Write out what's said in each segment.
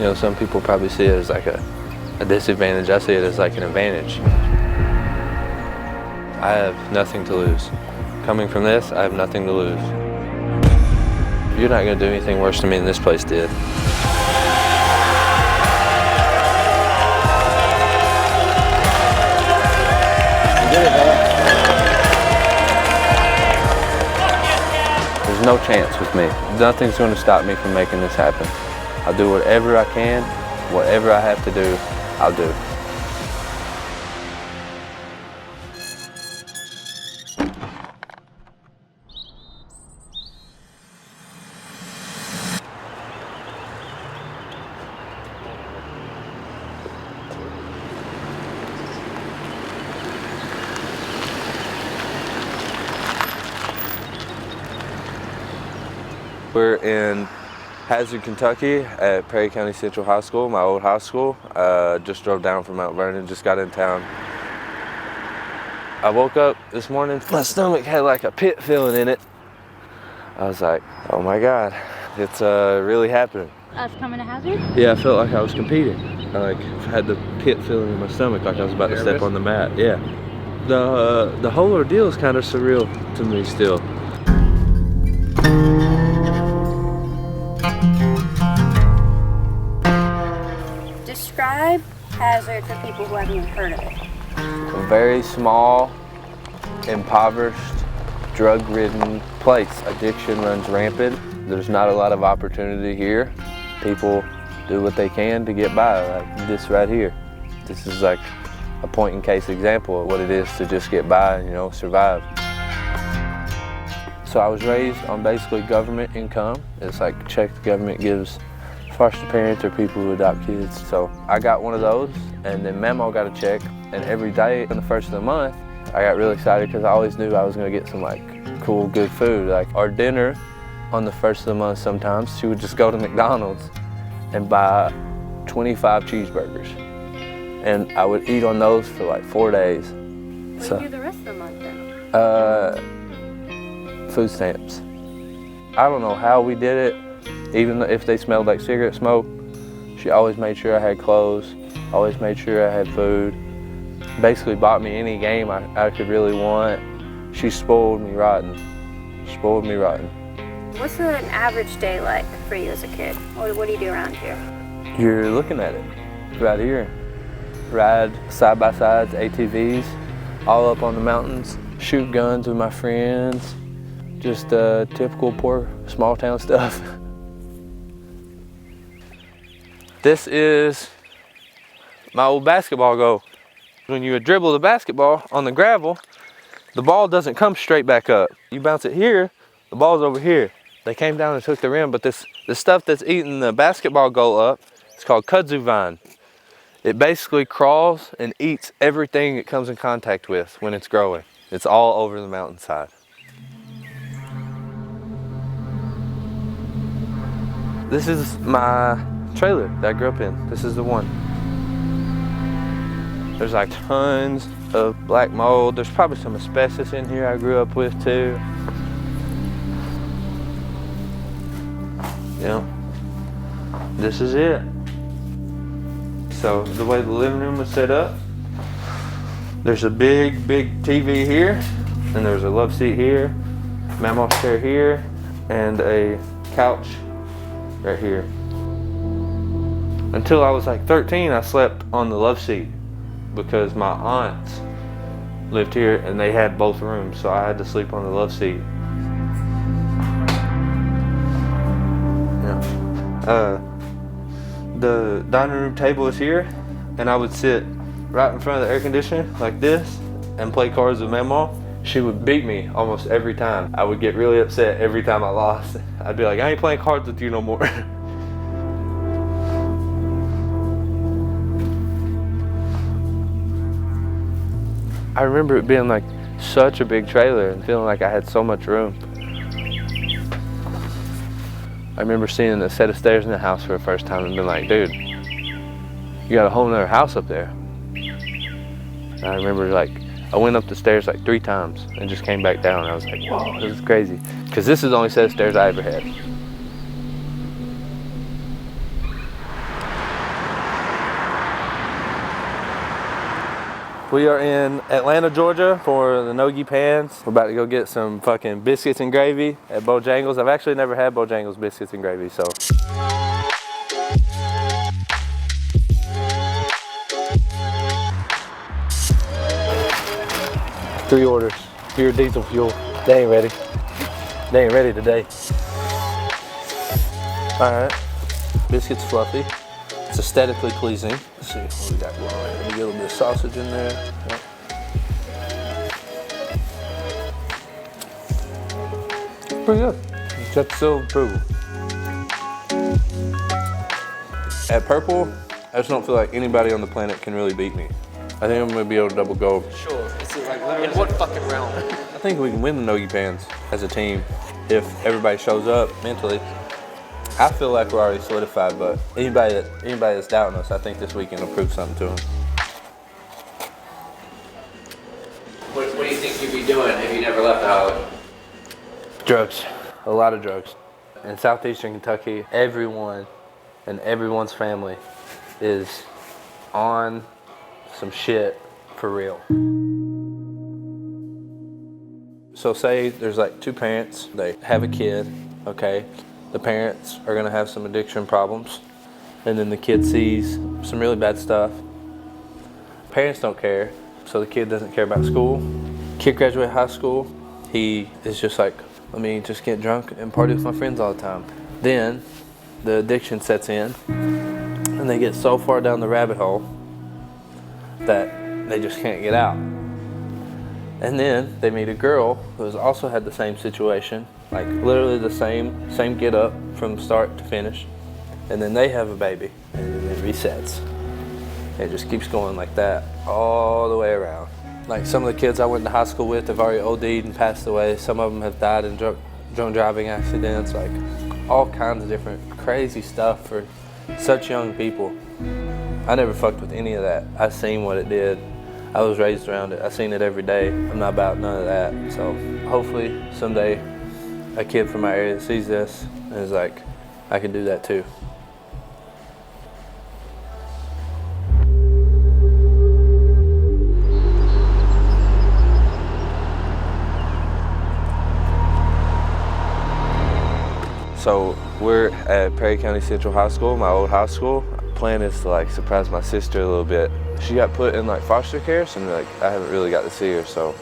You know, some people probably see it as like a disadvantage. I see it as like an advantage. I have nothing to lose. Coming from this, I have nothing to lose. You're not gonna do anything worse to me than this place did. There's no chance with me. Nothing's gonna stop me from making this happen. I'll do whatever I can, whatever I have to do, I'll do. We're in Hazard, Kentucky at Perry County Central High School, my old high school. Just drove down from Mount Vernon, just got in town. I woke up this morning, my stomach had like a pit feeling in it. I was like, oh my God, it's really happening. Us coming to Hazard? Yeah, I felt like I was competing. I had the pit feeling in my stomach, like I was about to step on the mat, yeah. The whole ordeal is kind of surreal to me still. Describe Hazard for people who haven't even heard of it. A very small, impoverished, drug-ridden place. Addiction runs rampant. There's not a lot of opportunity here. People do what they can to get by, like this right here. This is like a point-in-case example of what it is to just get by, you know, survive. So I was raised on basically government income. It's like a check the government gives foster parents or people who adopt kids. So I got one of those, and then Mamo got a check, and every day on the first of the month, I got really excited because I always knew I was gonna get some like cool, good food. Like our dinner on the first of the month sometimes, she would just go to McDonald's and buy 25 cheeseburgers. And I would eat on those for like 4 days. What do you do the rest of the month then? Food stamps. I don't know how we did it. Even if they smelled like cigarette smoke, she always made sure I had clothes, always made sure I had food. Basically bought me any game I could really want. She spoiled me rotten. Spoiled me rotten. What's an average day like for you as a kid? What do you do around here? You're looking at it right here. Ride side-by-sides, ATVs, all up on the mountains, shoot guns with my friends, just typical poor small town stuff. This is my old basketball goal. When you dribble the basketball on the gravel, the ball doesn't come straight back up. You bounce it here, the ball's over here. They came down and took the rim, but the stuff that's eating the basketball goal up, it's called kudzu vine. It basically crawls and eats everything it comes in contact with when it's growing. It's all over the mountainside. This is my trailer that I grew up in. This is the one. There's like tons of black mold. There's probably some asbestos in here I grew up with too. You know, this is it. So the way the living room was set up, there's a big TV here, and there's a love seat here, Mama's chair here, and a couch right here. Until I was like 13, I slept on the love seat because my aunts lived here and they had both rooms, so I had to sleep on the love seat. Yeah. The dining room table is here, and I would sit right in front of the air conditioner like this and play cards with Mama. She would beat me almost every time. I would get really upset every time I lost. I'd be like, I ain't playing cards with you no more. I remember it being like such a big trailer and feeling like I had so much room. I remember seeing a set of stairs in the house for the first time and being like, dude, you got a whole nother house up there. And I remember like, I went up the stairs like 3 times and just came back down. I was like, whoa, this is crazy. Because this is the only set of stairs I ever had. We are in Atlanta, Georgia for the Nogi Pans. We're about to go get some fucking biscuits and gravy at Bojangles. I've actually never had Bojangles biscuits and gravy, so. 3 orders. Pure diesel fuel. They ain't ready. They ain't ready today. All right. Biscuits fluffy. It's aesthetically pleasing. Let's see what we got going on. Let me get a little bit of sausage in there. Yep. Pretty good. Just still approval. At purple, I just don't feel like anybody on the planet can really beat me. I think I'm gonna be able to double gold. Sure. It's like literally in what fucking realm? I think we can win the Nogi Pans as a team if everybody shows up mentally. I feel like we're already solidified, but anybody that's doubting us, I think this weekend will prove something to them. What do you think you'd be doing if you never left the Holler? Drugs, a lot of drugs. In southeastern Kentucky, everyone and everyone's family is on some shit for real. So say there's like 2 parents, they have a kid, okay? The parents are gonna have some addiction problems, and then the kid sees some really bad stuff. Parents don't care, so the kid doesn't care about school. Kid graduates high school, he is just like, let me just get drunk and party with my friends all the time. Then the addiction sets in, and they get so far down the rabbit hole that they just can't get out. And then they meet a girl who has also had the same situation, like literally the same get up from start to finish. And then they have a baby, and then it resets. It just keeps going like that all the way around. Like some of the kids I went to high school with have already OD'd and passed away. Some of them have died in drunk driving accidents, like all kinds of different crazy stuff for such young people. I never fucked with any of that. I seen what it did. I was raised around it. I seen it every day. I'm not about none of that. So hopefully someday a kid from my area that sees this and is like, I can do that too. So we're at Perry County Central High School, my old high school. Plan is to like surprise my sister a little bit. She got put in like foster care, so like I haven't really got to see her, so.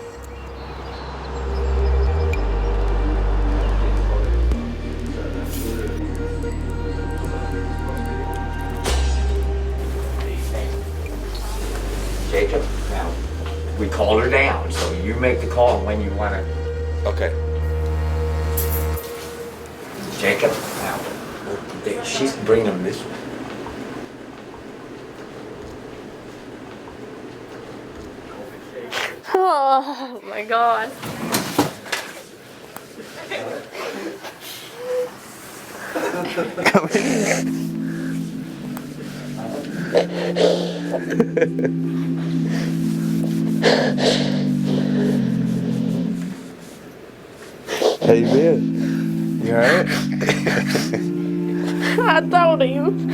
Jacob, now we called her down, so you make the call when you want to. Okay. Jacob, now she's bringing this one. Oh my God. Come here. How you been? You alright? I told him.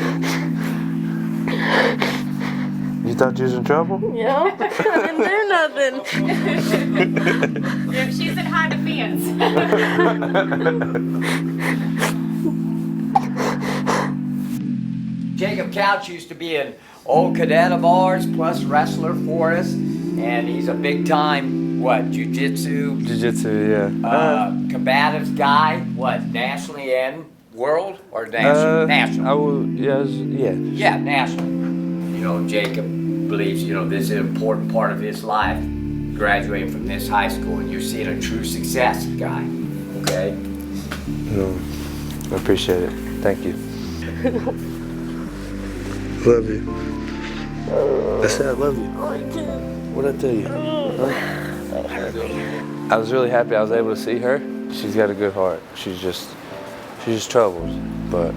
You thought you was in trouble? Yeah, I didn't do nothing. Yeah, she's in high defense. Jacob Couch used to be an old cadet of ours, plus wrestler for us, and he's a big time, jiu-jitsu? Jiu-jitsu, yeah. Combatives guy, nationally and world? Or national? National. I will, yeah. Yeah, national. You know, Jacob believes, this is an important part of his life, graduating from this high school, and you're seeing a true success guy, okay? No, I appreciate it. Thank you. Love you. I said I love you. What'd I tell you? Huh? I was really happy I was able to see her. She's got a good heart. She's just troubled. But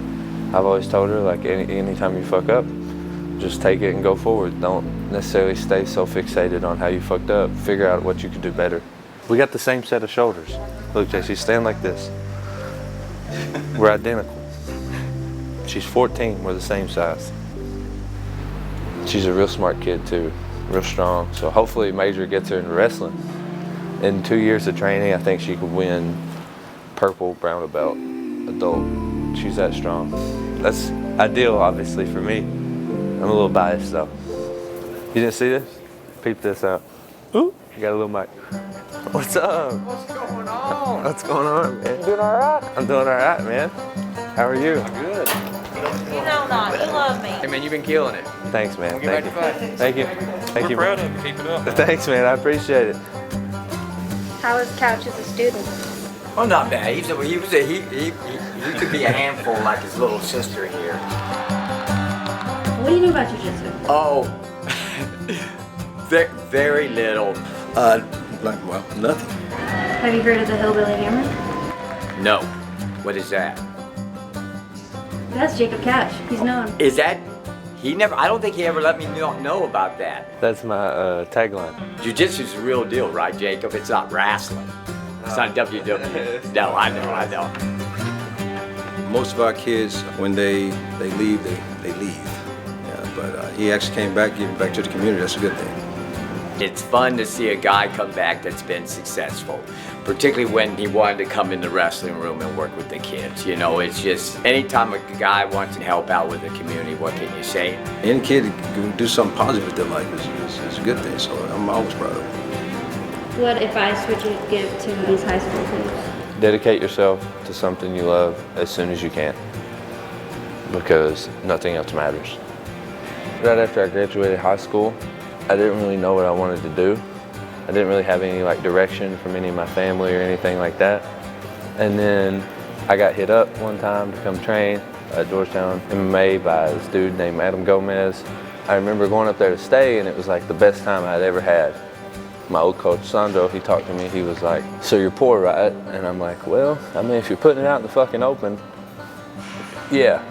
I've always told her, like, anytime you fuck up, just take it and go forward. Don't necessarily stay so fixated on how you fucked up. Figure out what you could do better. We got the same set of shoulders. Look, Jesse, stand like this. We're identical. She's 14, we're the same size. She's a real smart kid too. real strong. So hopefully Major gets her into wrestling. In 2 years of training, I think she could win purple brown belt adult. She's that strong. That's ideal, obviously, for me. I'm a little biased, though. You didn't see this? Peep this out. Ooh, you got a little mic. What's up? What's going on? What's going on, man? You doing all right? I'm doing all right, man. How are you? Good. You know not. You love me. Hey man, you've been killing it. Thanks, man. We'll get Thank back you. to fight. Thank you. Thank you. We're proud of you. Keep it up. Thanks, man. I appreciate it. How was Couch as a student? Oh, not bad. He could be a handful like his little sister here. What do you know about jiu-jitsu? Oh, very little. Well, nothing. Have you heard of the Hillbilly Hammer? No. What is that? That's Jacob Couch. He's known. Is that? I don't think he ever let me know about that. That's my tagline. Jiu-jitsu's the real deal, right, Jacob? It's not wrestling. It's not WWE. No, I know. Most of our kids, when they leave, they leave. Yeah, but he actually came back, giving back to the community. That's a good thing. It's fun to see a guy come back that's been successful, particularly when he wanted to come in the wrestling room and work with the kids. You know, it's just anytime a guy wants to help out with the community, what can you say? Any kid who can do something positive with their life is a good thing, so I'm always proud of it. What advice would you give to these high school kids? Dedicate yourself to something you love as soon as you can, because nothing else matters. Right after I graduated high school, I didn't really know what I wanted to do. I didn't really have any direction from any of my family or anything like that. And then I got hit up one time to come train at Georgetown MMA by this dude named Adam Gomez. I remember going up there to stay, and it was like the best time I'd ever had. My old coach, Sandro, he talked to me, he was like, "So you're poor, right?" And I'm like, "Well, I mean, if you're putting it out in the fucking open, yeah,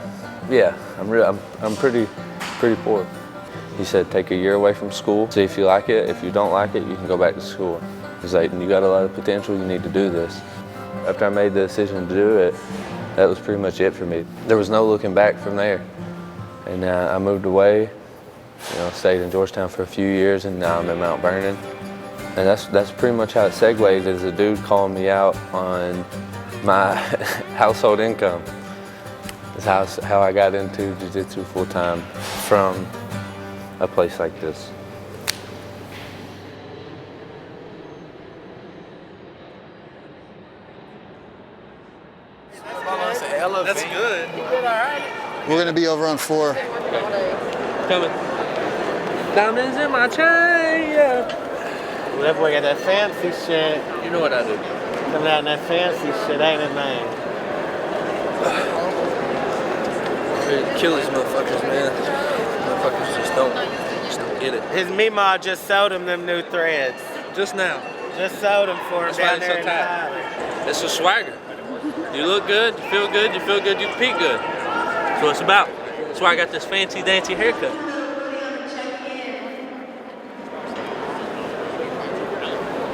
I'm pretty poor." He said, "Take a year away from school, see if you like it. If you don't like it, you can go back to school." He's like, "You got a lot of potential, you need to do this." After I made the decision to do it, that was pretty much it for me. There was no looking back from there. And I moved away, stayed in Georgetown for a few years, and now I'm in Mount Vernon. And that's pretty much how it segued, is a dude calling me out on my household income. That's how I got into jiu-jitsu full-time from a place like this. That's good. We're gonna be over on 4. Coming. Diamonds in my chain, yeah. Well, that boy got that fancy shit. You know what I do. Coming out in that fancy shit, ain't his name? Ready to kill these motherfuckers, man. Motherfuckers just don't get it. His Meemaw just sold him them new threads. Just now. Just sold him for him That's why down it's there so in tight. Tyler. It's a swagger. You look good, you feel good, you compete good. That's what it's about. That's why I got this fancy dancy haircut.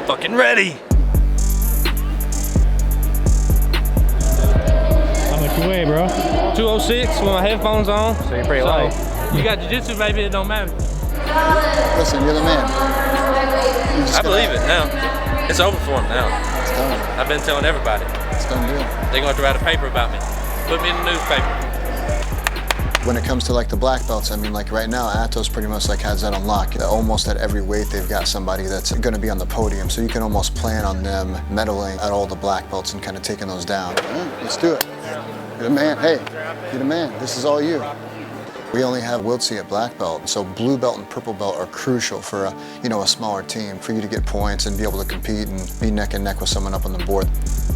Fucking ready. How much you weigh, bro? 206 with my headphones on. So you're pretty light. You got jiu-jitsu, baby, it don't matter. Listen, you're the man. I believe it now. It's over for him now. It's done. I've been telling everybody. It's done deal. They're going to have to write a paper about me. Put me in the newspaper. When it comes to the black belts, I mean, right now, Atos pretty much has that on lock. Almost at every weight, they've got somebody that's gonna be on the podium, so you can almost plan on them medaling at all the black belts and kind of taking those down. Let's do it. You're the man. Hey, you're the man. This is all you. We only have Wiltsey at black belt, so blue belt and purple belt are crucial for a smaller team. For you to get points and be able to compete and be neck and neck with someone up on the board,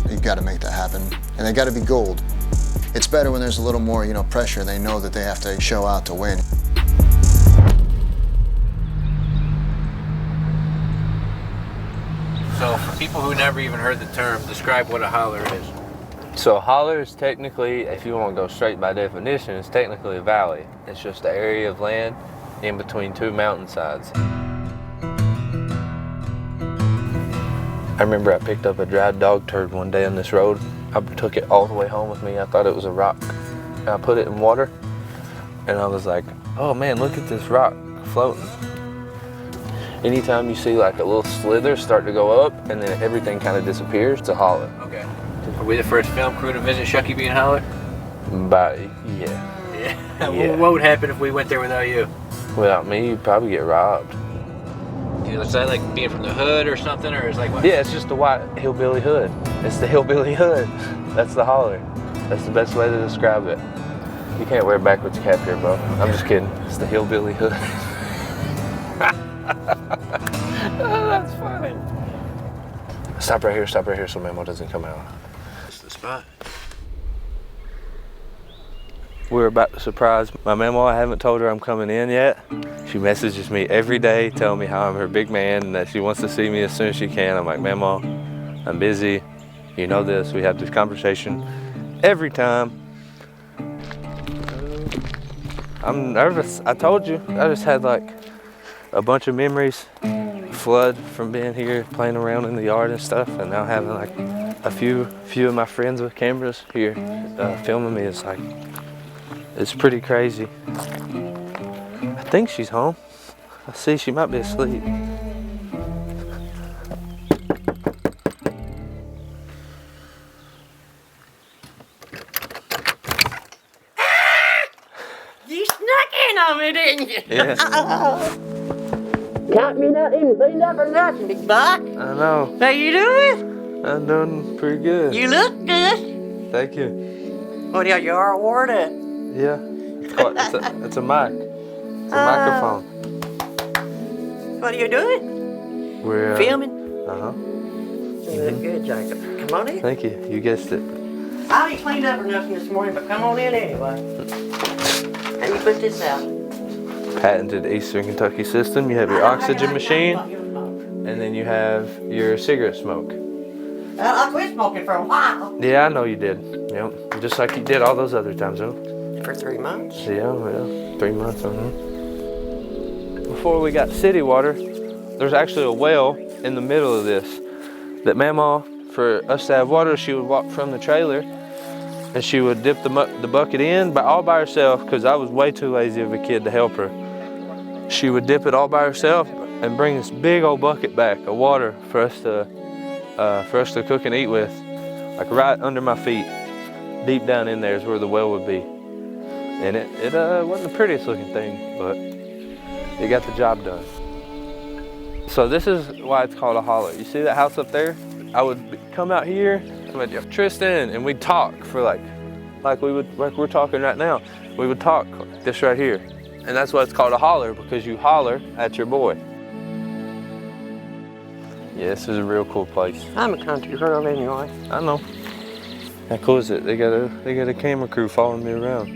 you've got to make that happen. And they got to be gold. It's better when there's a little more, pressure. They know that they have to show out to win. So for people who never even heard the term, describe what a holler is. So a holler is technically, if you want to go straight by definition, it's technically a valley. It's just an area of land in between two mountainsides. I remember I picked up a dried dog turd one day on this road. I took it all the way home with me. I thought it was a rock. I put it in water, and I was like, "Oh man, look at this rock floating." Anytime you see like a little slither start to go up and then everything kind of disappears, it's a holler. Okay. Are we the first film crew to visit Shucky B and Holler? But yeah. Yeah. Yeah. What would happen if we went there without you? Without me, you'd probably get robbed. Is that like being from the hood or something, or is like what? Yeah, it's just the white hillbilly hood. It's the hillbilly hood. That's the holler. That's the best way to describe it. You can't wear a backwards cap here, bro. I'm just kidding. It's the hillbilly hood. Oh, that's funny. Stop right here so Memo doesn't come out. That's the spot. We're about to surprise my Memo. I haven't told her I'm coming in yet. She messages me every day telling me how I'm her big man and that she wants to see me as soon as she can. I'm like, Memo, I'm busy. You know this. We have this conversation every time. I'm nervous. I told you. I just had like a bunch of memories flood from being here, playing around in the yard and stuff, and now having like a few of my friends with cameras here filming me. It's like, it's pretty crazy. I think she's home. I see she might be asleep. You snuck in on me, didn't you? Yeah. Count me nothing, cleaned up or nothing, big boy. I know. How you doing? I'm doing pretty good. You look good. Thank you. What are you are awarded? Yeah. It's a mic. It's a microphone. What are you doing? We're Filming? Uh-huh. You look good, Jacob. Come on in. Thank you. You guessed it. I ain't cleaned up or nothing this morning, but come on in anyway. Let me put this out. Patented Eastern Kentucky system. You have your oxygen machine, and then you have your cigarette smoke. Well, I quit smoking for a while. Yeah, I know you did. Yep. Just like you did all those other times, huh? For 3 months? Yeah. 3 months, Before we got city water, there's actually a well in the middle of this that Mama, for us to have water, she would walk from the trailer and she would dip the bucket in all by herself, because I was way too lazy of a kid to help her. She would dip it all by herself and bring this big old bucket back of water for us to cook and eat with, like right under my feet. Deep down in there is where the well would be. And it wasn't the prettiest looking thing, but it got the job done. So this is why it's called a holler. You see that house up there? I would come out here with Tristan and we'd talk for like we're talking right now. We would talk this right here. And that's why it's called a holler, because you holler at your boy. Yeah, this is a real cool place. I'm a country girl anyway. I know. How cool is it? They got a camera crew following me around.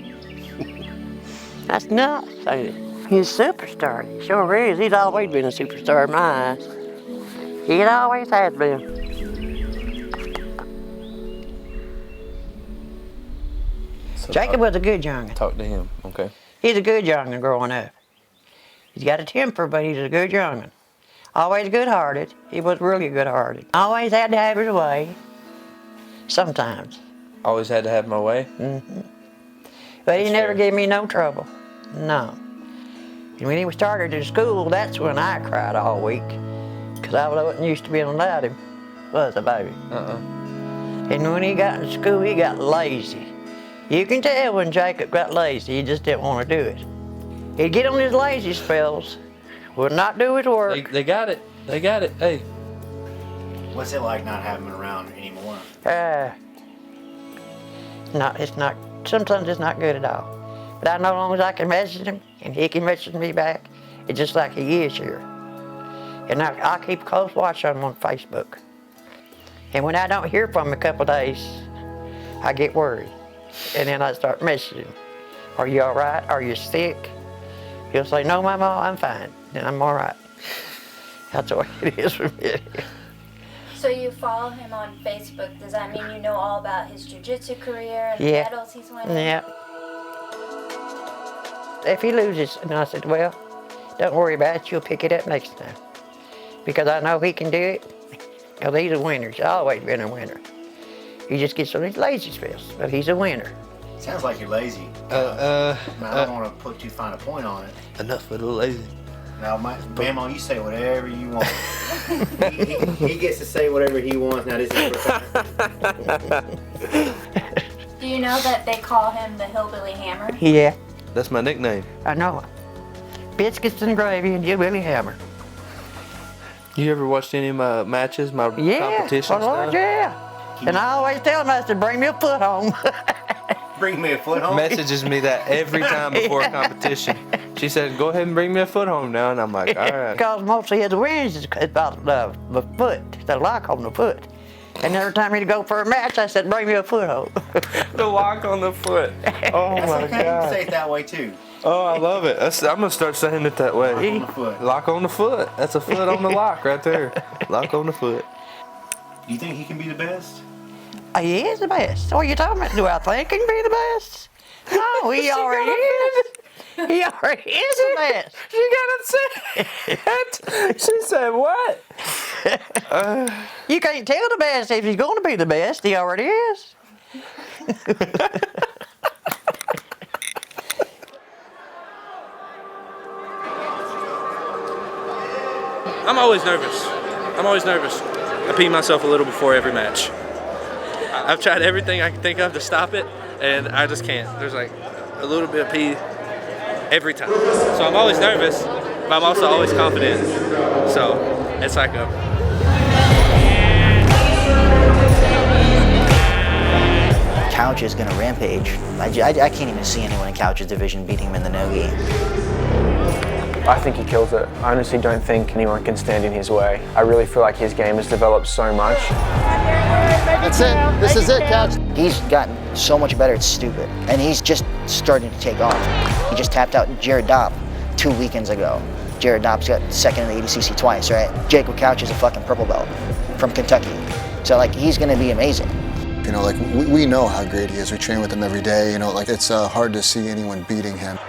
That's nuts, ain't it? He's a superstar. He sure is. He's always been a superstar in my eyes. He always has been. So Jacob was a good young'un. Talk to him, okay? He's a good young'un growing up. He's got a temper, but he's a good young'un. Always good-hearted. He was really good-hearted. Always had to have his way. Sometimes. Always had to have my way? Mm-hmm. But he never gave me no trouble. No. And when he started in school, that's when I cried all week. Because I wasn't used to being allowed him. Was a baby. And when he got in school, he got lazy. You can tell when Jacob got lazy, he just didn't want to do it. He'd get on his lazy spells, would not do his work. They got it. They got it. Hey. What's it like not having him around anymore? Sometimes it's not good at all. But I know as long as I can message him and he can message me back, it's just like he is here. And I keep a close watch on him on Facebook. And when I don't hear from him a couple days, I get worried. And then I start messaging him. Are you all right? Are you sick? He'll say, no, Mama, I'm fine. Then I'm all right. That's the way it is for me. So you follow him on Facebook. Does that mean you know all about his jiu-jitsu career and the Yeah. medals he's winning? Yeah. If he loses, and I said, well, don't worry about it. You'll pick it up next time. Because I know he can do it. Because he's a winner. He's always been a winner. He just gets on his lazy spells, but he's a winner. Sounds like you're lazy. I don't want to put too fine a point on it. Enough with the lazy. Now, Mamo, you say whatever you want. he gets to say whatever he wants. Now, this is Do you know that they call him the Hillbilly Hammer? Yeah, That's my nickname. I know. Biscuits and gravy and Hillbilly Hammer. You ever watched any of my matches, my Yeah, competitions? well, Lord, yeah. And I always tell him, I said, bring me a foot home. Bring me a foot home? Messages me that every time before a competition. She said, go ahead and bring me a foot home now. And I'm like, all right. Because most of his wins is about the foot, the lock on the foot. And every time he'd go for a match, I said, bring me a foot home. The lock on the foot. Oh That's my okay. You can God. say it that way too. Oh, I love it. I'm going to start saying it that way. Lock on the foot. Lock on the foot. That's a foot on the lock right there. Lock on the foot. Do you think he can be the best? He is the best. What are you talking about? Do I think he can be the best? No, he already is. He already is the best. She got to say it. She said what? You can't tell the best if he's going to be the best. He already is. I'm always nervous. I pee myself a little before every match. I've tried everything I can think of to stop it, and I just can't. There's like a little bit of pee every time. So I'm always nervous, but I'm also always confident. So it's like a... Couch is gonna rampage. I can't even see anyone in Couch's division beating him in the no-gi. I think he kills it. I honestly don't think anyone can stand in his way. I really feel like his game has developed so much. That's it. This is it, Couch. He's gotten so much better, it's stupid. And he's just starting to take off. He just tapped out Jared Dopp 2 weekends ago. Jared Dopp's got second in the ADCC twice, right? Jacob Couch is a fucking purple belt from Kentucky. So, like, he's gonna be amazing. You know, like, we know how great he is. We train with him every day. You know, like, it's hard to see anyone beating him.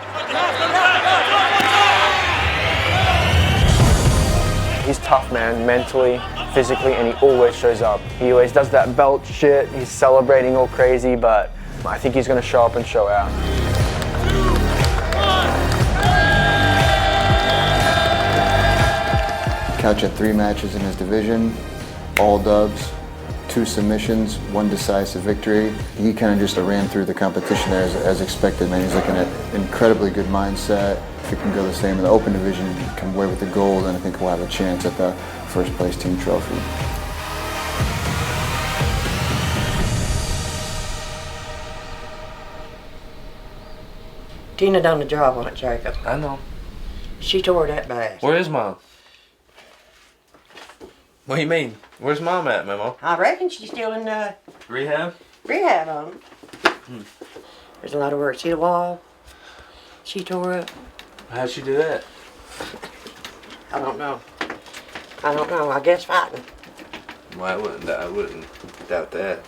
He's tough, man, mentally, physically, and he always shows up. He always does that belt shit. He's celebrating all crazy, but I think he's gonna show up and show out. Couch had 3 matches in his division, all dubs, 2 submissions, 1 decisive victory. He kind of just ran through the competition there as expected, man. He's looking at incredibly good mindset. If he can go the same in the open division, come away with the gold, and I think we'll have a chance at the first place team trophy. Tina done the job on it, Jacob. I know. She tore that bad. Where is Mom? What do you mean? Where's Mom at, Memo? I reckon she's still in Rehab? rehab on it. There's a lot of work. See the wall? She tore it. How'd she do that? I don't know. I guess fighting. Well, I wouldn't doubt that.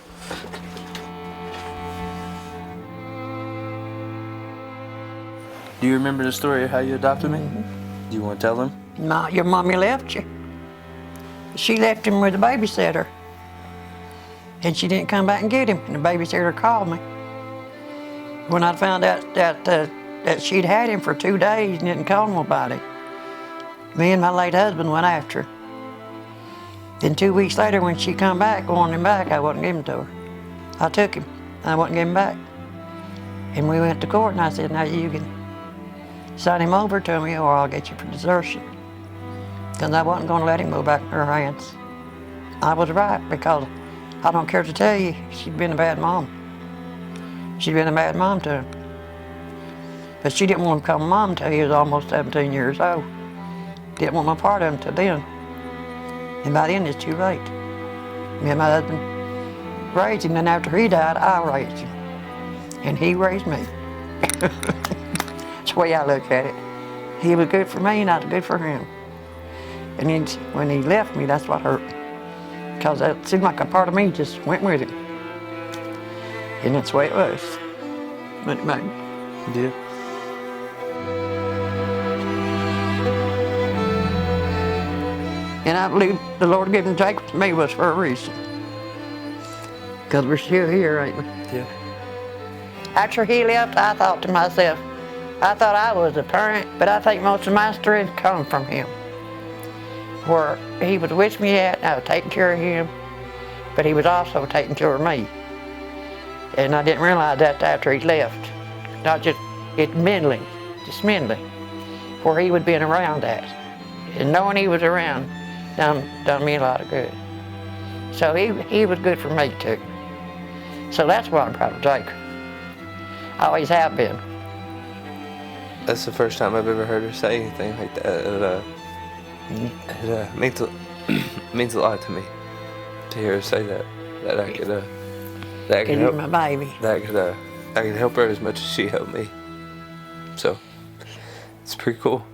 Do you remember the story of how you adopted me? Do you want to tell them? No, your mommy left you. She left him with a babysitter. And she didn't come back and get him. And the babysitter called me. When I found out that she'd had him for 2 days and didn't call nobody, me and my late husband went after her. Then 2 weeks later, when she come back, wanted him back, I wouldn't give him to her. I took him. I wouldn't give him back. And we went to court, and I said, now you can sign him over to me or I'll get you for desertion. Because I wasn't going to let him go back in her hands. I was right, because I don't care to tell you, she'd been a bad mom. She'd been a bad mom to him. But she didn't want him to become a mom until he was almost 17 years old. Didn't want no part of him till then. And by then it's too late. Me and my husband raised him, and after he died, I raised him. And he raised me. That's the way I look at it. He was good for me, and I was good for him. And then when he left me, that's what hurt. Because it seemed like a part of me just went with him. And that's the way it was. But, yeah. And I believe the Lord giving Jacob to me was for a reason. Because we're still here, ain't we? Yeah. After he left, I thought to myself, I thought I was a parent, but I think most of my strength come from him. Where he was with me at, I was taking care of him, but he was also taking care of me. And I didn't realize that after he left. Not just mentally, where he would been around that. And knowing he was around done me a lot of good. So he was good for me too. So that's why I'm proud of Jake. I always have been. That's the first time I've ever heard her say anything like that. It means a lot to me to hear her say that. That I could help my baby. That I could help her as much as she helped me. So it's pretty cool.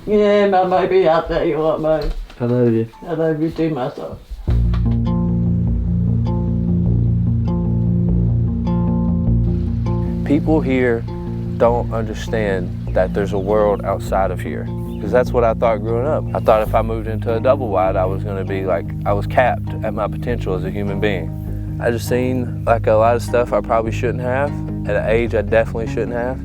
Yeah, my baby, I'll tell you what, babe. I love you. I love you too, myself. People here don't understand that there's a world outside of here. Because that's what I thought growing up. I thought if I moved into a double wide, I was gonna be like, I was capped at my potential as a human being. I just seen like a lot of stuff I probably shouldn't have, at an age I definitely shouldn't have.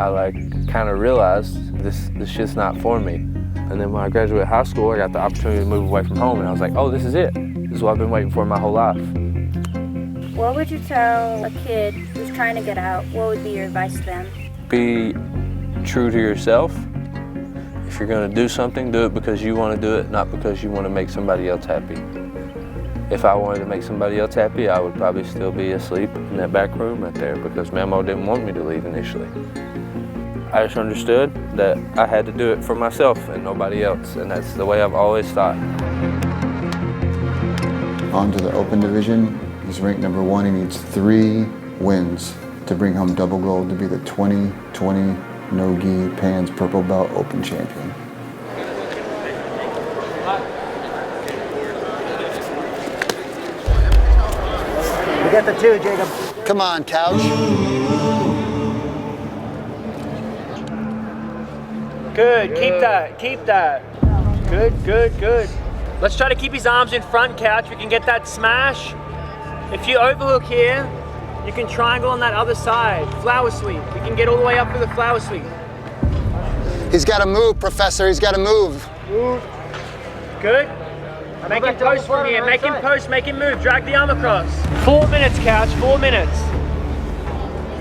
I like kind of realized this shit's not for me. And then when I graduated high school, I got the opportunity to move away from home, and I was like, oh, this is it. This is what I've been waiting for my whole life. What would you tell a kid who's trying to get out? What would be your advice to them? Be true to yourself. If you're gonna do something, do it because you wanna do it, not because you wanna make somebody else happy. If I wanted to make somebody else happy, I would probably still be asleep in that back room right there because Mamo didn't want me to leave initially. I just understood that I had to do it for myself and nobody else, and that's the way I've always thought. On to the open division. He's ranked number 1. He needs 3 wins to bring home double gold to be the 2020 no-gi Pans purple belt open champion. We got the 2, Jacob. Come on, Couch. Good, keep that. Good. Let's try to keep his arms in front, Couch. We can get that smash. If you overhook here, you can triangle on that other side. Flower sweep. You can get all the way up to the flower sweep. He's got to move, Professor. He's got to move. Good. Make him post from here. Make him post. Make him move. Drag the arm across. 4 minutes, Couch. 4 minutes.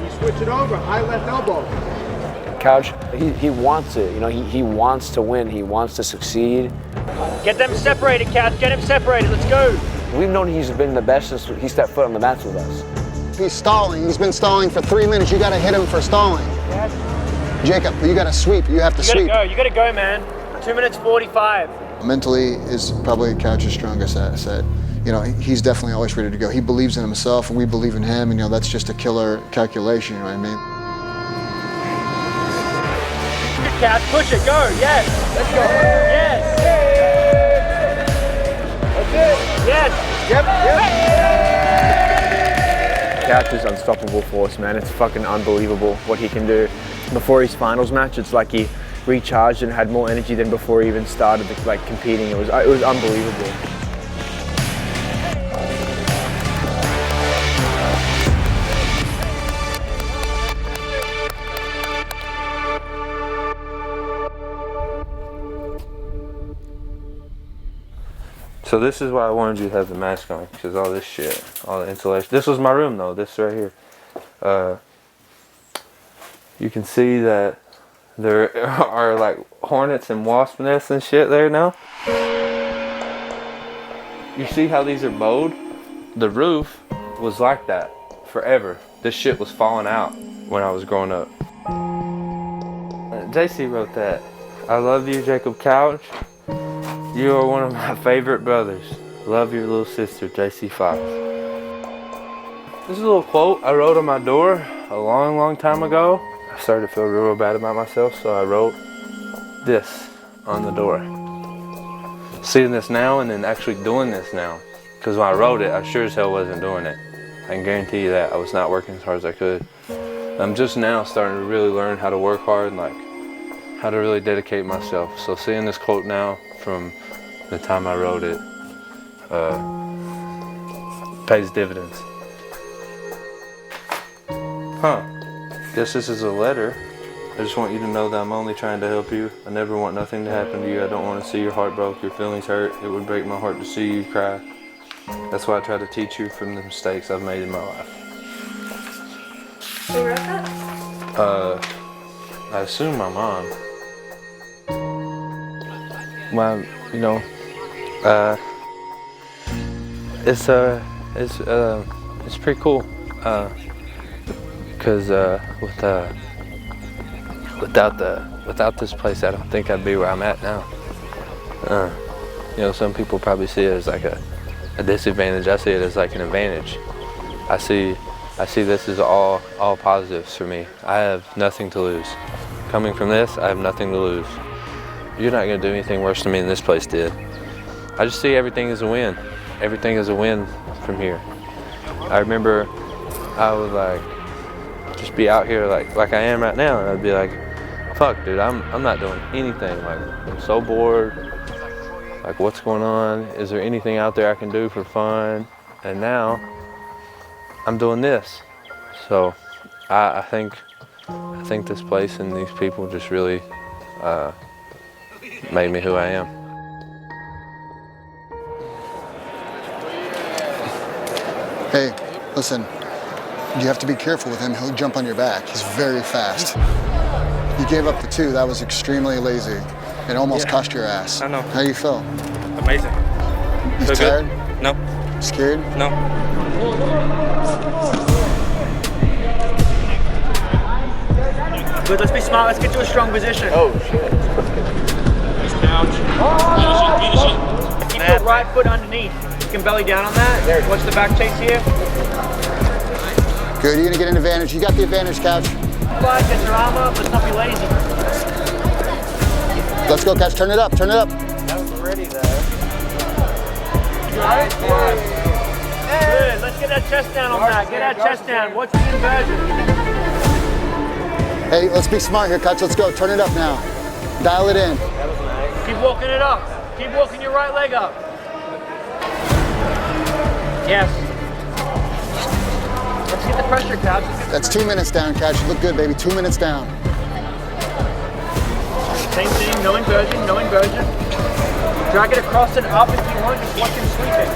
You switch it over. High left elbow. Couch, he wants it. You know, he wants to win. He wants to succeed. Get them separated, Couch. Get him separated. Let's go. We've known he's been the best since he stepped foot on the mats with us. He's stalling. He's been stalling for 3 minutes. You got to hit him for stalling. Yes. Jacob, you got to sweep. You have to sweep. You got to go, man. 2 minutes 45. Mentally is probably Couch's strongest asset. You know, he's definitely always ready to go. He believes in himself, and we believe in him, and you know, that's just a killer calculation, you know what I mean? Good Couch, push it, go, yes. Let's go. Yes. That's it. Yes. Yep. Couch is unstoppable force, man. It's fucking unbelievable what he can do. Before his finals match, it's like he recharged and had more energy than before he even started like competing. It was unbelievable. So this is why I wanted you to have the mask on, because all this shit, all the insulation. This was my room though, this right here. You can see that there are like hornets and wasp nests and shit there now. You see how these are bowed? The roof was like that forever. This shit was falling out when I was growing up. JC wrote that. I love you, Jacob Couch. You are one of my favorite brothers. Love your little sister, JC Fox. This is a little quote I wrote on my door a long time ago. I started to feel real bad about myself, so I wrote this on the door. Seeing this now and then actually doing this now. Because when I wrote it, I sure as hell wasn't doing it. I can guarantee you that. I was not working as hard as I could. I'm just now starting to really learn how to work hard and like how to really dedicate myself. So seeing this quote now from the time I wrote it pays dividends. Huh. Guess this is a letter. I just want you to know that I'm only trying to help you. I never want nothing to happen to you. I don't want to see your heart broke, your feelings hurt. It would break my heart to see you cry. That's why I try to teach you from the mistakes I've made in my life. Who wrote that? I assume my mom. You know, it's pretty cool, cause without this place, I don't think I'd be where I'm at now. You know, some people probably see it as like a disadvantage. I see it as like an advantage. I see this as all positives for me. I have nothing to lose. Coming from this, I have nothing to lose. You're not gonna do anything worse than me than this place did. I just see everything as a win. Everything is a win from here. I remember I would like just be out here like I am right now, and I'd be like, fuck dude, I'm not doing anything. Like, I'm so bored. Like, what's going on? Is there anything out there I can do for fun? And now I'm doing this. So I think this place and these people just really made me who I am. Hey, listen, you have to be careful with him. He'll jump on your back. He's very fast. You gave up the 2. That was extremely lazy. It almost cost your ass. I know. How do you feel? Amazing. You Feel tired? good? No. Scared? No. Good, let's be smart. Let's get to a strong position. Oh, shit. Keep your right foot underneath. You can belly down on that. Watch the back chase here. Good, you're gonna get an advantage. You got the advantage, Couch. Get your arm up. Let's not be lazy. Let's go, Couch. Turn it up, turn it up. That was ready though. Right? Good. Let's get that chest down on that. Get that chest down. Watch the inversion. Hey, let's be smart here, Couch. Let's go. Turn it up now. Dial it in. That was nice. Keep walking it up. Keep walking your right leg up. Yes. Let's get the pressure, Couch. That's 2 minutes down, Couch. You look good, baby. 2 minutes down. Same thing. No inversion. No inversion. Drag it across and up if you want. Just watch him sweep it.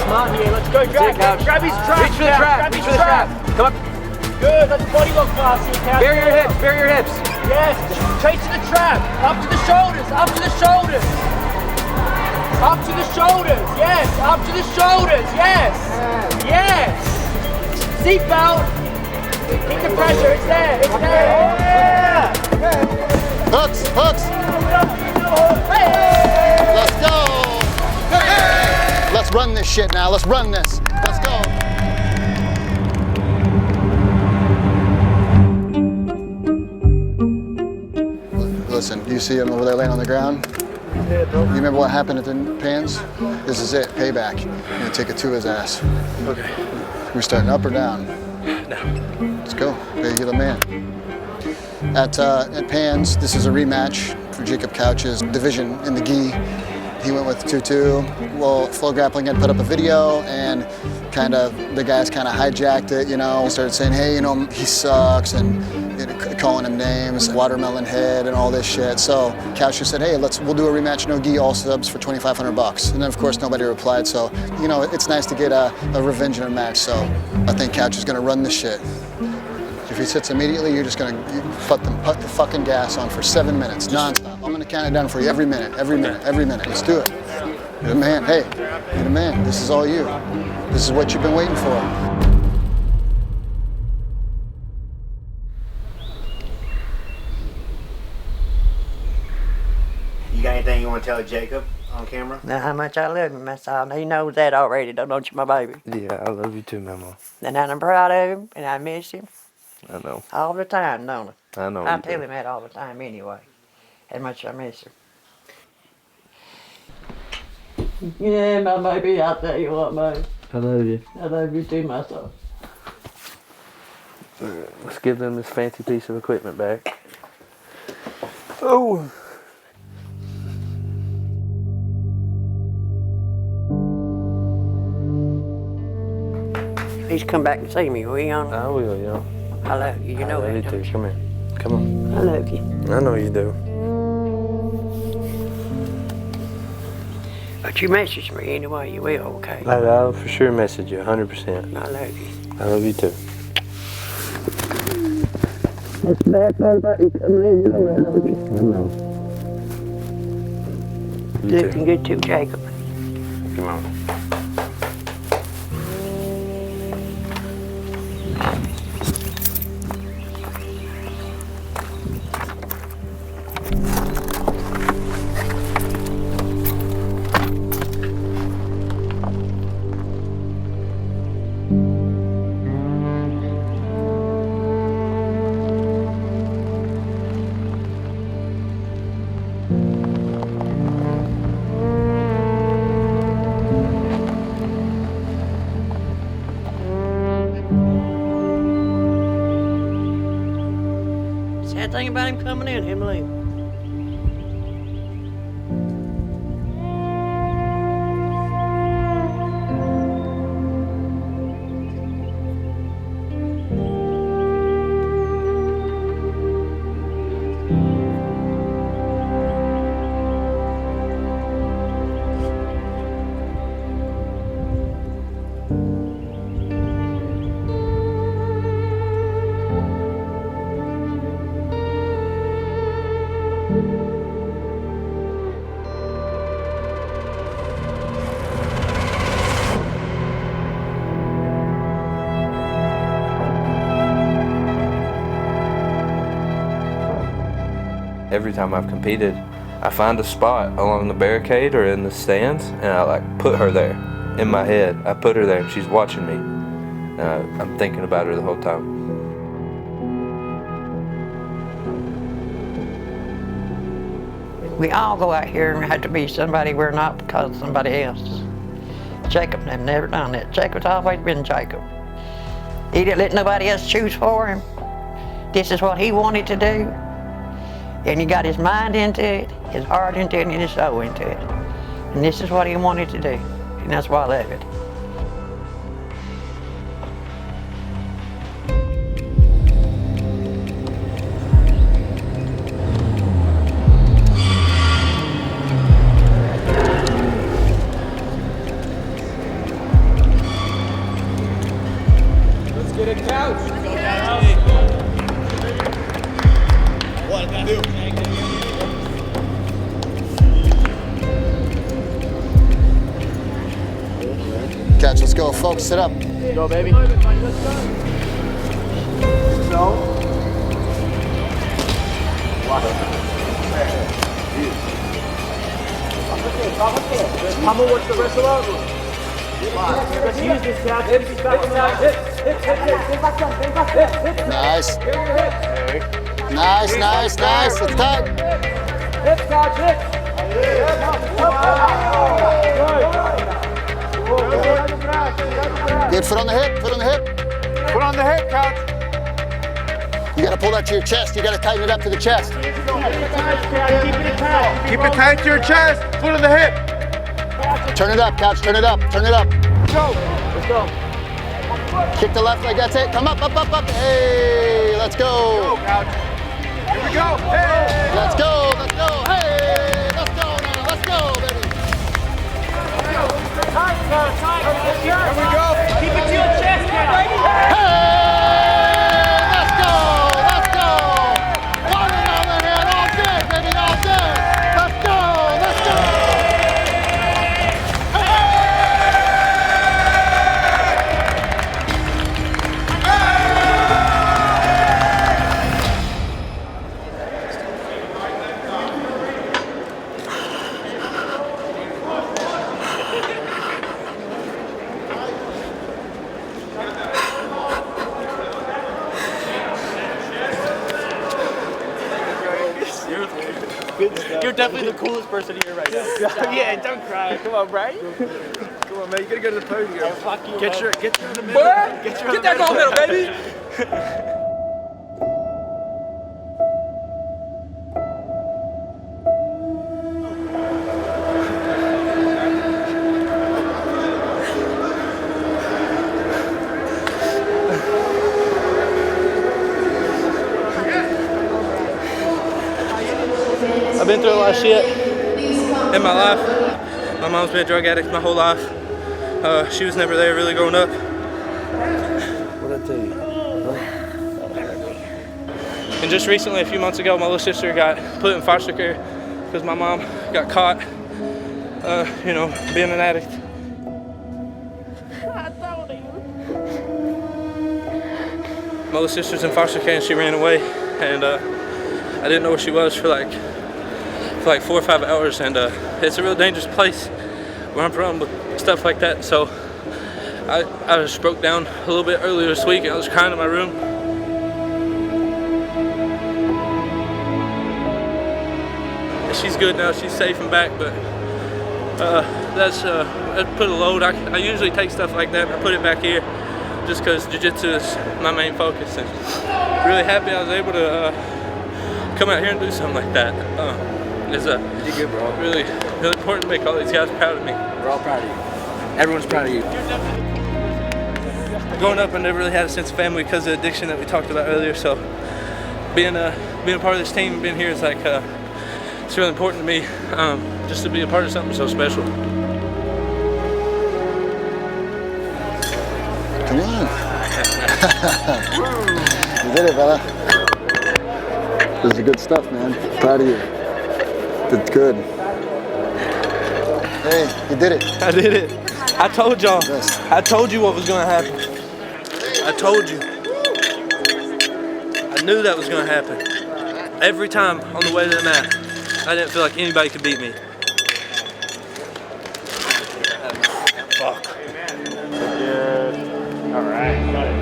Smart here. Let's go. Grab his trap. Reach for the trap. Grab his Reach for the trap. Come up. Good. Let's body lock class here, Couch. Bury your hips. Bury your hips. Yes. Chasing the trap. Up to the shoulders. Up to the shoulders. Up to the shoulders. Yes. Up to the shoulders. Yes. Yes. Seatbelt. Keep the pressure. It's there. It's there. Yeah. Hooks, hooks. Let's go. Let's run this shit now. Let's run this. Let's go. Listen, you see him over there laying on the ground? You remember what happened at the pans? This is it, payback. You're gonna take it to his ass. Okay. We're starting up or down? No. Let's go. Baby, you're the man. At Pans, this is a rematch for Jacob Couch's division in the gi. He went with 2-2. Well, FloGrappling had put up a video and the guys kind of hijacked it, you know. Started saying, hey, you know, he sucks, and calling him names, watermelon head, and all this shit. So Couch just said, hey, we'll do a rematch, no gi, all subs for $2,500. And then of course nobody replied. So, you know, it's nice to get a revenge in a match. So I think Couch is gonna run this shit. If he sits immediately, you're just gonna put the fucking gas on for 7 minutes, nonstop. I'm gonna count it down for you every minute, every minute, every minute. Let's do it. You're the man. Hey, you're the man. This is all you. This is what you've been waiting for. You got anything you want to tell Jacob on camera? Now how much I love him, that's all. He knows that already, don't you, my baby? Yeah, I love you too, Mama. And I'm proud of him, and I miss him. I know. All the time, don't I? I know. I tell him that all the time anyway. How much I miss him. Yeah, my baby, I'll tell you what, baby. I love you. I love you too, myself. Let's give them this fancy piece of equipment back. Oh. Please come back and see me, will you? I will, yeah. I love you. You know I love that. you don't too. you? Come here. Come on. I love you. I know you do. But you message me anyway, you will, okay? I'll for sure message you, 100%. I love you. I love you too. It's the bad part about you coming in, you know I love you. I know. You Looking good too, Jacob. Come on. Sad thing about him coming in, him leaving. Every time I've competed, I find a spot along the barricade or in the stands, and I like put her there. In my head, I put her there, and she's watching me. I'm thinking about her the whole time. We all go out here and have to be somebody we're not because of somebody else. Jacob have never done that. Jacob's always been Jacob. He didn't let nobody else choose for him. This is what he wanted to do. And he got his mind into it, his heart into it, and his soul into it. And this is what he wanted to do. And that's why I love it. Let's get a couch. What can I do? Catch, let's go, folks, sit up. Go, baby. So. Mama, what's the rest of our room? Let's use this couch. Nice. Nice, nice, nice. It's tight. Hip, couch, hip. Good, foot on the hip, foot on the hip. Put on the hip, couch. You gotta pull that to your chest. You gotta tighten it up to the chest. Keep it tight to your chest. Foot on the hip. Turn it up, couch, turn it up, turn it up. Go. Let's go. Kick the left leg, that's it. Come up, up, up, up. Hey, let's go. Go, couch. Here we go. Hey. Let's go, let's go. Hey, let's go now, let's go, baby. Here we go. Keep it to your chest, couch. Hey, let's go, let's go. Water on the head, all good, baby, all good. Let's go, let's go. You're definitely the coolest person here right now. Yeah, don't cry. Come on, Brian. Come on, man. You gotta go to the podium. Yeah, fuck you, get your in the middle. Get that gold medal, baby. I've been through a lot of shit in my life. My mom's been a drug addict my whole life. She was never there really growing up. What'd I tell you? And just recently, a few months ago, my little sister got put in foster care because my mom got caught, you know, being an addict. My little sister's in foster care and she ran away, and I didn't know where she was for like 4 or 5 hours, and it's a real dangerous place where I'm from with stuff like that. So I just broke down a little bit earlier this week and I was crying in my room. She's good now, she's safe and back, but that's put a load. I usually take stuff like that and I put it back here just because jiu-jitsu is my main focus, and really happy I was able to come out here and do something like that. It's you did good, bro. Really important to make all these guys proud of me. We're all proud of you. Everyone's proud of you. Growing up, I never really had a sense of family because of the addiction that we talked about earlier, so being a part of this team and being here is like it's really important to me, just to be a part of something so special. Come on. You did it, brother. This is good stuff, man. Proud of you. Did good. Hey, you did it. I did it. I told y'all. Yes. I told you what was going to happen. I told you. I knew that was going to happen. Every time on the way to the mat, I didn't feel like anybody could beat me. Fuck. All right, got it.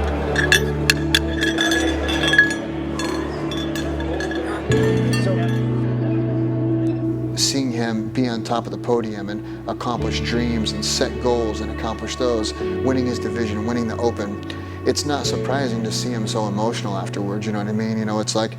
Seeing him be on top of the podium and accomplish dreams and set goals and accomplish those, winning his division, winning the Open, it's not surprising to see him so emotional afterwards, you know what I mean? You know, it's like,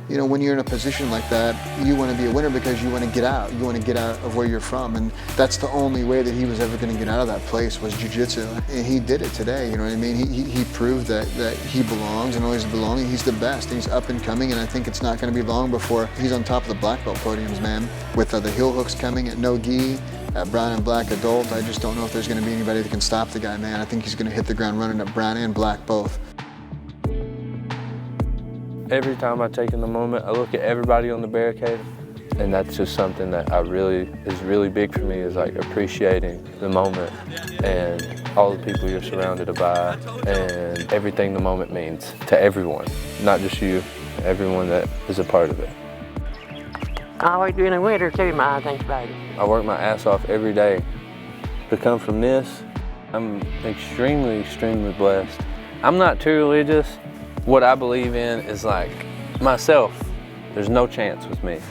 you know, when you're in a position like that, you want to be a winner because you want to get out. You want to get out of where you're from. And that's the only way that he was ever going to get out of that place was jiu-jitsu. And he did it today, you know what I mean? He proved that he belongs and always belonging. He's the best. He's up and coming, and I think it's not going to be long before he's on top of the black belt podiums, man. With the heel hooks coming at no gi, at brown and black adult, I just don't know if there's going to be anybody that can stop the guy, man. I think he's going to hit the ground running at brown and black both. Every time I take in the moment, I look at everybody on the barricade, and that's just something that is really big for me, is like appreciating the moment and all the people you're surrounded by and everything the moment means to everyone, not just you, everyone that is a part of it. I always do in the winter too, I think about it. I work my ass off every day. To come from this, I'm extremely blessed. I'm not too religious. What I believe in is like myself. There's no chance with me.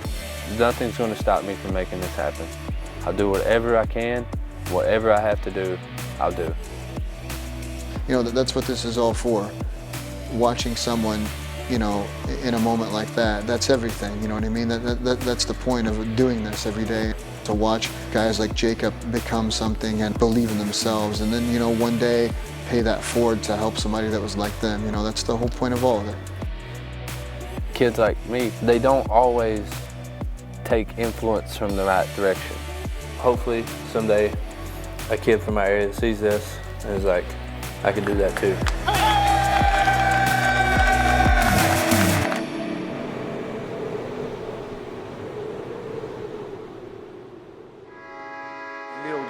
Nothing's going to stop me from making this happen. I'll do whatever I can, whatever I have to do, I'll do. You know, that's what this is all for. Watching someone, you know, in a moment like that, that's everything, you know what I mean? That's the point of doing this every day. To watch guys like Jacob become something and believe in themselves, and then, you know, one day pay that forward to help somebody that was like them. You know, that's the whole point of all of it. Kids like me, they don't always take influence from the right direction. Hopefully someday a kid from my area sees this and is like, I can do that too.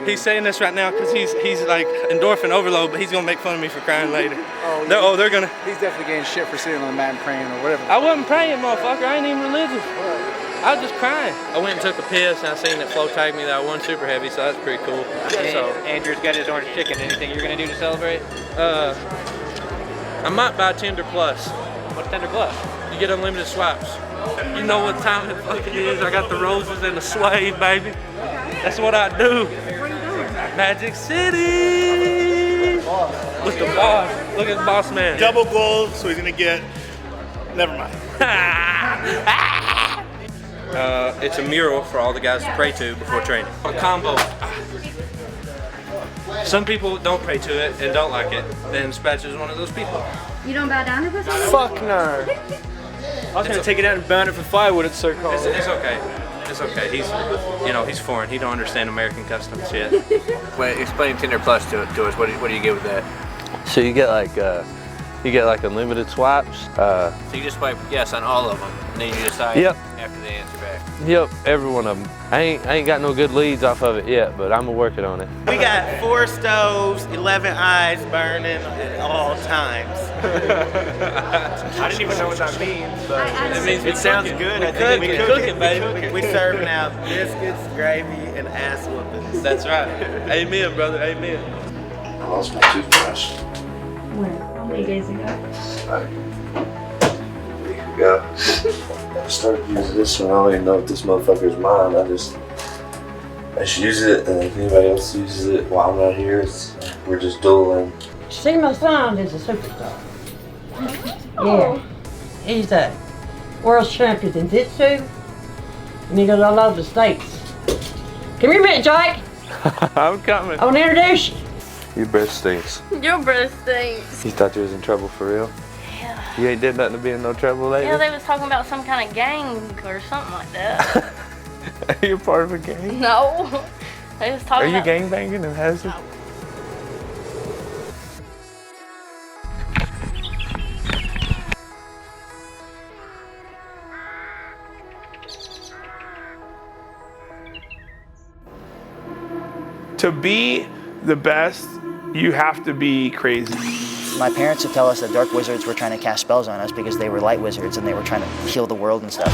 He's saying this right now because he's like endorphin overload, but he's gonna make fun of me for crying later. Oh, yeah. They're gonna. He's definitely getting shit for sitting on the mat and praying or whatever. I wasn't praying, motherfucker. I ain't even religious. I was just crying. I went and took a piss and I seen that Flo tagged me that I won super heavy, so that's pretty cool. So Andrew's got his orange chicken. Anything you're gonna do to celebrate? I might buy Tender Plus. What's Tender Plus? You get unlimited swipes. You know what time it fucking is. I got the roses and the suede, baby. That's what I do. Magic City with the boss. Look at the boss man. Double gold, so he's gonna get. Never mind. It's a mural for all the guys to pray to before training. A combo. Some people don't pray to it and don't like it. Then Spatch is one of those people. You don't bow down to this one? Fuck no. I was gonna take it out and burn it for firewood, it's so cold. It's okay. It's okay. He's, you know, he's foreign. He don't understand American customs yet. Wait, explain Tinder Plus to us. What do you get with that? So you get like unlimited swipes. So you just swipe yes on all of them, and then you decide after they answer back. Yep, every one of them. I ain't got no good leads off of it yet, but I'm working on it. We got 4 stoves, 11 eyes burning at all times. I didn't even know what that means, but It means it sounds good. I think we cooking, baby. We serving out biscuits, gravy, and ass whoopings. That's right. Amen, brother. Amen. I lost my toothbrush. When? How many days ago? Like a week ago. I started using this one. I don't even know if this motherfucker's mine. I just use it, and if anybody else uses it while I'm not here, we're just dueling. See, my son is a superstar. Yeah. He's a world champion in Jiu-Jitsu, and he goes all over the states. Come here a minute, Jake. I'm coming. I want to introduce you. Your breath stinks. Your breath stinks. You thought you was in trouble for real? Yeah. You ain't did nothing to be in no trouble lately? Yeah, they was talking about some kind of gang or something like that. Are you part of a gang? No. They was talking Are you about... gang banging in Hazard? To be the best, you have to be crazy. My parents would tell us that dark wizards were trying to cast spells on us because they were light wizards and they were trying to heal the world and stuff.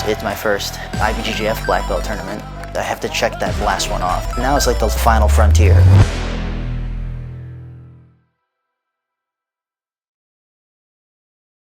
It's my first IBJJF black belt tournament. I have to check that last one off. Now it's like the final frontier.